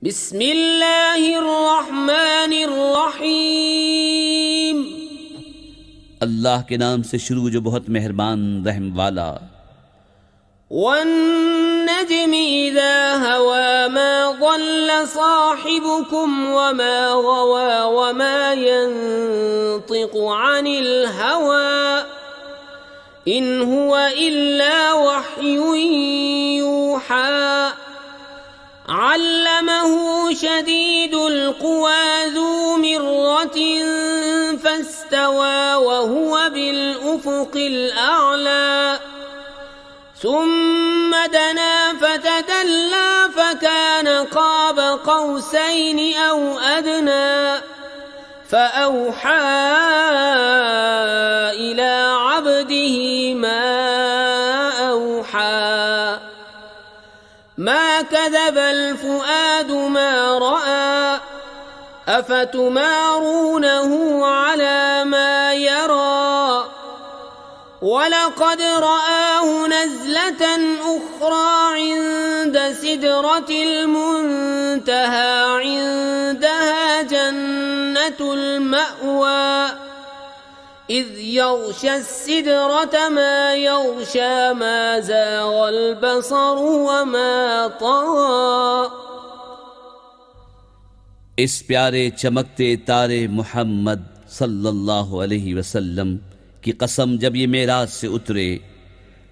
बिस्मिल्लाहिर्रहमानिर्रहीम। अल्लाह के नाम से शुरू जो बहुत मेहरबान रहम वाला। वन्नज्मि इज़ा हवा मा ضل साहिबुकुम वमा गवा वमा यंतिकु अनिल हवा इन हुवा इल्ला वह्युन यूहा अल्लमहु शदीदुल कुवा ज़ू मिर्रतिन फस्तवा वहुवा बिल उफ़ुक़िल अअला सुम्मा दना फ़तदल्ला फ़कान क़ाब क़ौसैन औ अदना फ़अौहा इला अब्दिही मा औहा मा कज़बल फ़ुआदु मा रआ अफ़तुमारूनहु अला मा यरा वलक़द रआहु नज़लतन उख़रा इन्द सिदरतिल मुन्तहा इन्दहा जन्नतुल मअवा इज़ यग़शा सिदरत मा यग़शा मा ज़ाग़ल बसरु वमा तग़ा। इस प्यारे चमकते तारे मुहम्मद सल्लल्लाहु अलैहि वसल्लम की कसम, जब ये मेराज से उतरे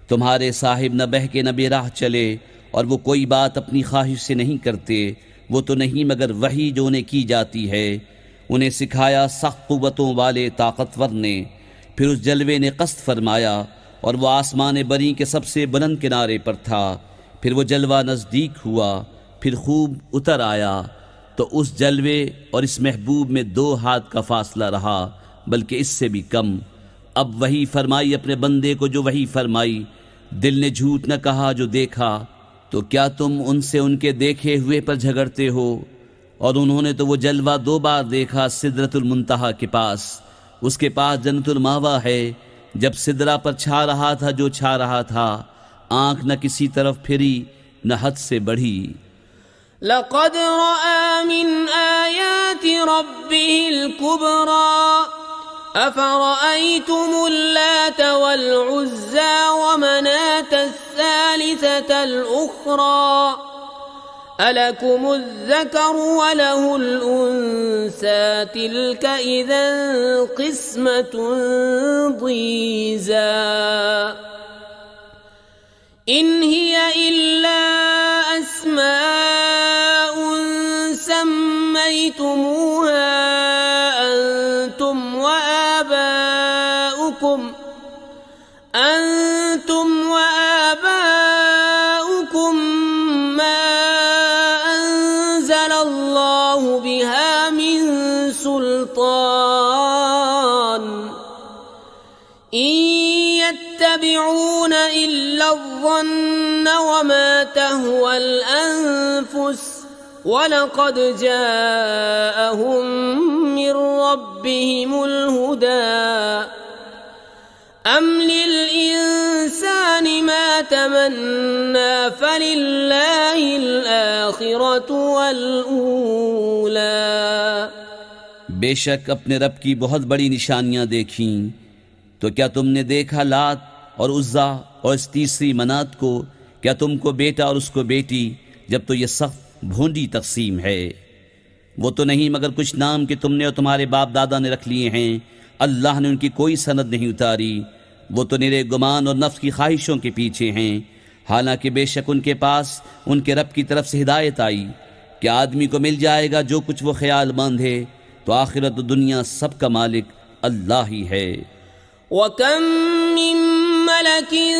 तुम्हारे साहिब न बहके न बेराह चले और वो कोई बात अपनी ख्वाहिश से नहीं करते, वो तो नहीं मगर वही जो उन्हें की जाती है। उन्हें सिखाया सख्त कुव्वतों वाले ताकतवर ने, फिर उस जलवे ने कस्त फरमाया और वो आसमान बरी के सबसे बुलंद किनारे पर था। फिर वो जलवा नज़दीक हुआ, फिर खूब उतर आया तो उस जलवे और इस महबूब में 2 हाथ का फासला रहा, बल्कि इससे भी कम। अब वही फरमाई अपने बंदे को जो वही फरमाई। दिल ने झूठ न कहा जो देखा, तो क्या तुम उनसे उनके देखे हुए पर झगड़ते हो? और उन्होंने तो वो जलवा 2 बार देखा सिदरतुल मुंतहा के पास, उसके पास जन्नतुल मावा है। जब सिदरा पर छा रहा था जो छा रहा था, आंख न किसी तरफ फिरी न हद से बढ़ी। लक़द रआ मिन आयाति रब्बिहिल कुबरा अफ़रअय्तुमुल लात वल उज़्ज़ा व मनातस सालिसतल उख़रा अलकुमुज़ ज़करु व लहुल उन्सा तिल्क इज़न क़िस्मतुन ज़ीज़ा इन हिय इल्ला अस्माउन सम्मय्तुमूहा أنتم وآباؤكم ما أنزل الله بها من سلطان إن يتبعون إلا الظن وما تهوى الأنفس ولقد جاءهم من ربهم الهدى أم للإنسان ما تمنى فلله الآخرة والأولى। बेशक अपने रब की बहुत बड़ी निशानियां देखीं, तो क्या तुमने देखा लात और उज़्ज़ा और इस तीसरी मनात को? क्या तुमको बेटा और उसको बेटी? जब तो ये सख्त भोंडी तक़सीम है। वो तो नहीं मगर कुछ नाम कि तुमने और तुम्हारे बाप दादा ने रख लिए हैं। अल्लाह ने उनकी कोई सनद नहीं उतारी, वो तो निरे गुमान और नफ्स की ख्वाहिशों के पीछे हैं। हालांकि बेशक उनके पास उनके रब की तरफ से हिदायत आई कि आदमी को मिल जाएगा जो कुछ वो ख्यालमंद है, तो आखिरत और दुनिया सब का मालिक अल्लाह ही है। वकम मिन मलकिन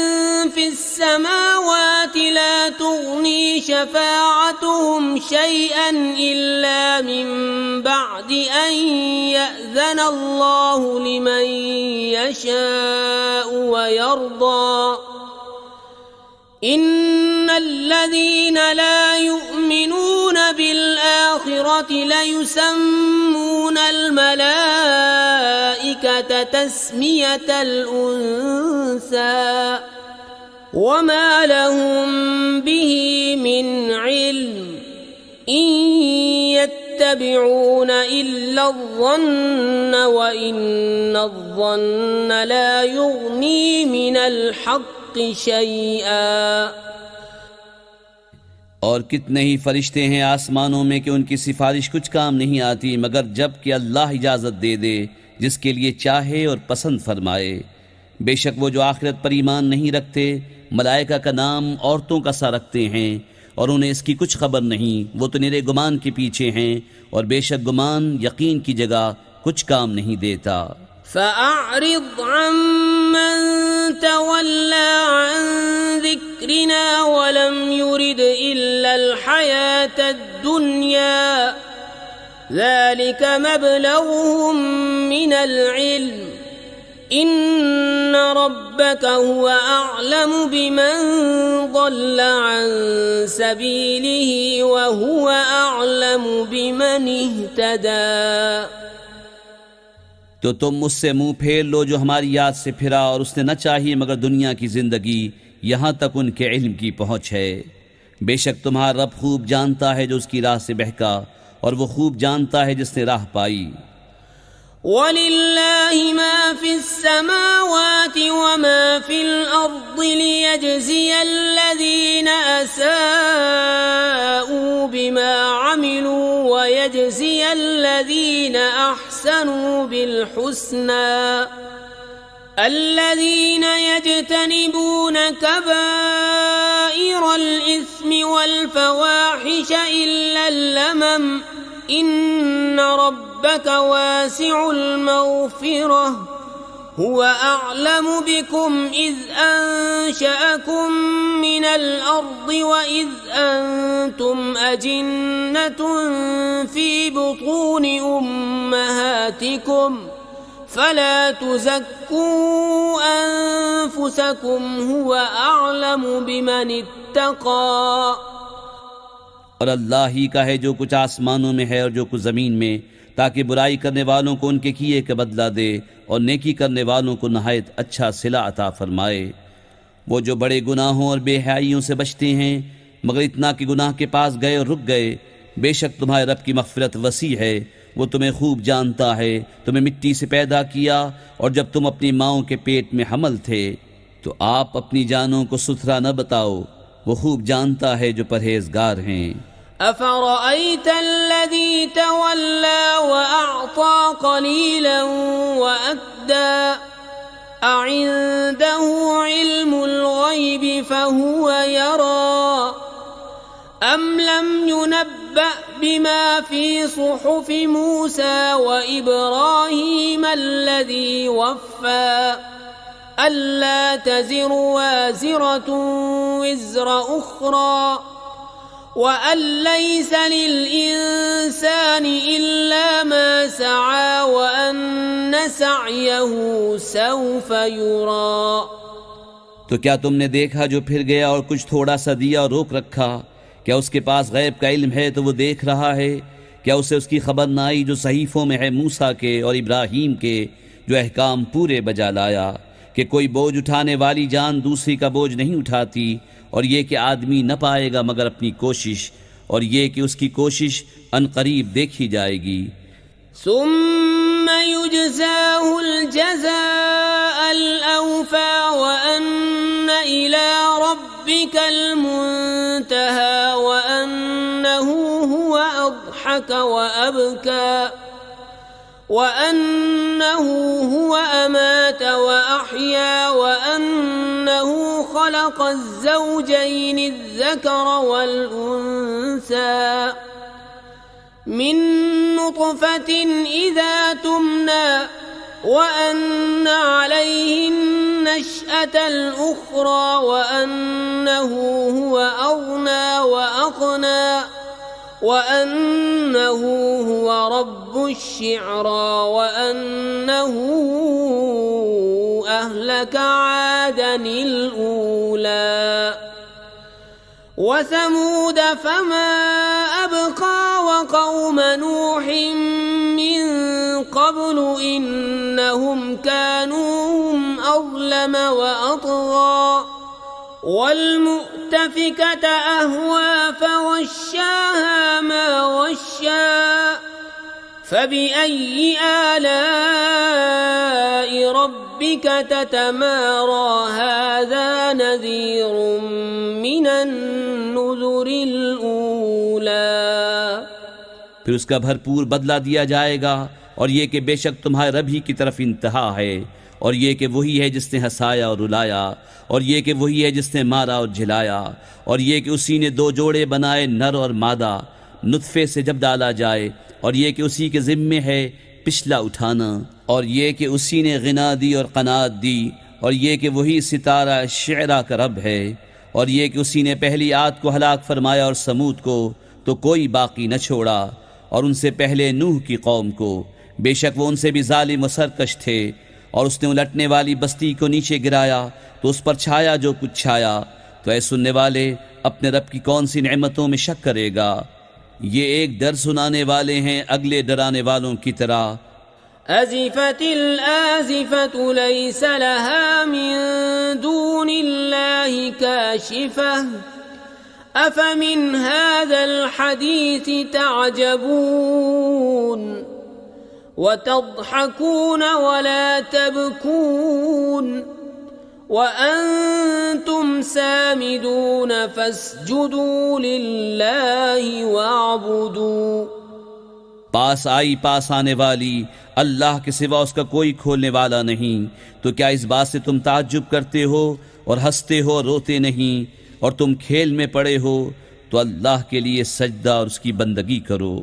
फिस समावाति ला तुग़नी शफ़ाअतुहुम शैअन इल्ला मिन बअदि अन यअज़न अल्लाहु लिमन यशाअु व यर्दा इन्नल्लज़ीन ला युमिनून बिल आखिरति लयुसम्मूनल मलाइकत तस्मियतल उन्सा वमा लहुम बिही मिन इल्म इन यत्तबिऊन इल्ला ज़न्न व इन्नज़्ज़न्न ला युग़नी मिनल हक़्क़ि शैआ। और कितने ही फरिश्ते हैं आसमानों में कि उनकी सिफारिश कुछ काम नहीं आती मगर जब कि अल्लाह इजाज़त दे दे जिसके लिए चाहे और पसंद फरमाए। बेशक वो जो आखिरत पर ईमान नहीं रखते मलाइका का नाम औरतों का सा रखते हैं और उन्हें इसकी कुछ खबर नहीं, वो तो निरे गुमान के पीछे हैं और बेशक गुमान यकीन की जगह कुछ काम नहीं देता। फ़अअरिज़ अम्मन तवल्ला अन ज़िक्रिना वलम युरिद इल्लल हयातद दुनिया ज़ालिका मबलगुहुम मिनल इल्म इन्न रब्बक हुवा अअलमु बिमन ज़ल्ला अन सबीलिही व हुवा अअलमु बिमन इह्तदा। तो तुम मुझसे मुंह फेर लो जो हमारी याद से फिरा और उसने न चाहिए मगर दुनिया की जिंदगी, यहाँ तक उनके इल्म की पहुँच है। बेशक तुम्हारा रब खूब जानता है जो उसकी राह से बहका और वो खूब जानता है जिसने राह पाई। वलिल्लाहि मा फिस्समावाति व मा फिल अर्दि लियजज़ियल लज़ीना असाऊ बिमा अमिलू व यजज़ियल लज़ीना अहसनू बिल हुस्ना الذين يجتنبون كبائر الإثم والفواحش إلا اللمم إن ربك واسع المغفرة هو أعلم بكم إذ أنشأكم من الأرض وإذ أنتم أجنة في بطون أمهاتكم فلا تزكوا أنفسكم هو أعلم بمن اتقى। और अल्लाह ही का है जो कुछ आसमानों में है और जो कुछ ज़मीन में, ताकि बुराई करने वालों को उनके किए का बदला दे और नेकी करने वालों को नहायत अच्छा सिला अता फरमाए। वो जो बड़े गुनाहों और बेहयाइयों से बचते हैं मगर इतना कि गुनाह के पास गए और रुक गए, बेशक तुम्हारे रब की मग़फ़िरत वसी है, वो तुम्हें खूब जानता है। तुम्हें मिट्टी से पैदा किया और जब तुम अपनी माँओं के पेट में हमल थे तो आप अपनी जानों को सुथरा न बताओ, वो खूब जानता है जो परहेजगार हैं। أفرأيت الذي تولى وأعطى قليلا وأكدى أعنده علم الغيب فهو يرى أم لم ينبأ بما في صحف موسى وإبراهيم الذي وفى ألا تزر وازرة وزر أخرى وأن ليس للإنسان إلا ما سعى وأن سعيه سوف يرى। तो क्या तुमने देखा जो फिर गया और कुछ थोड़ा सा दिया और रोक रखा? क्या उसके पास गैब का इल्म है तो वो देख रहा है? क्या उसे उसकी खबर न आई जो सहीफों में है मूसा के और इब्राहीम के, जो अहकाम पूरे बजा लाया कि कोई बोझ उठाने वाली जान दूसरी का बोझ नहीं उठाती, और ये कि आदमी न पाएगा मगर अपनी कोशिश, और ये कि उसकी कोशिश अनकरीब देखी जाएगी। सुम्मा युजज़ाहुल जज़ाअल औफ़ा व अन्न इला रब्बिकल मुंतहा व अन्नहु हुवा अज़हक व अबका व अन्नहु हुवा अमात व अहया व अन्नहु खलक़ अज़्ज़ौजैन अज़्ज़कर वल उन्सा मिन नुत्फ़तिन इज़ा तुमना व अन्न अलैहि नश्अतल उख़रा व अन्नहु हुवा अग़ना व अक़ना व अन्नहु हुवा रब्बुश शि'रा व अन्नहु अहलक आदनिल ऊला व समूद फमा अबक़ा व क़ौम नूह मिन क़ब्लु इन्नहुम कानू अज़लम व अतग़ा वल्मुअ्तफ़िकत अहवा फग़श्शाहा मा फबिअय्यि आलाइ रब्बिक ततमारा हाज़ा नज़ीरुम मिनन नुज़ुरिल ऊला। फिर उसका भरपूर बदला दिया जाएगा और ये कि बेशक तुम्हारे रब ही की तरफ इंतहा है, और ये कि वही है जिसने हंसाया और रुलाया, और ये कि वही है जिसने मारा और झिलाया, और ये कि उसी ने दो जोड़े बनाए नर और मादा नुत्फे से जब डाला जाए, और ये कि उसी के ज़िम्मे है पिछला उठाना, और ये कि उसी ने गिना दी और कनात दी, और ये कि वही सितारा शेरा का रब है, और ये कि उसी ने पहली आद को हलाक फरमाया और समूद को तो कोई बाकी न छोड़ा, और उनसे पहले नूह की कौम को, बेशक वो उनसे भी जालिम व सरकश थे। और उसने उलटने वाली बस्ती को नीचे गिराया तो उस पर छाया जो कुछ छाया। तो ऐ सुनने वाले, अपने रब की कौन सी नेमतों में शक करेगा। ये एक डर सुनाने वाले हैं अगले डराने वालों की तरह। अज़िफ़तिल आज़िफ़तु लैस लहा मिन दूनिल्लाहि काशिफ़ह अफ़मिन हाज़ल हदीस तअजबून वतضحकून वला तबकून वअंतुम सामिदून फस्जुदू लिल्लाहि वअबुदू। पास आने वाली, अल्लाह के सिवा उसका कोई खोलने वाला नहीं। तो क्या इस बात से तुम ताज्जुब करते हो और हंसते हो और रोते नहीं, और तुम खेल में पड़े हो? तो अल्लाह के लिए सजदा और उसकी बंदगी करो।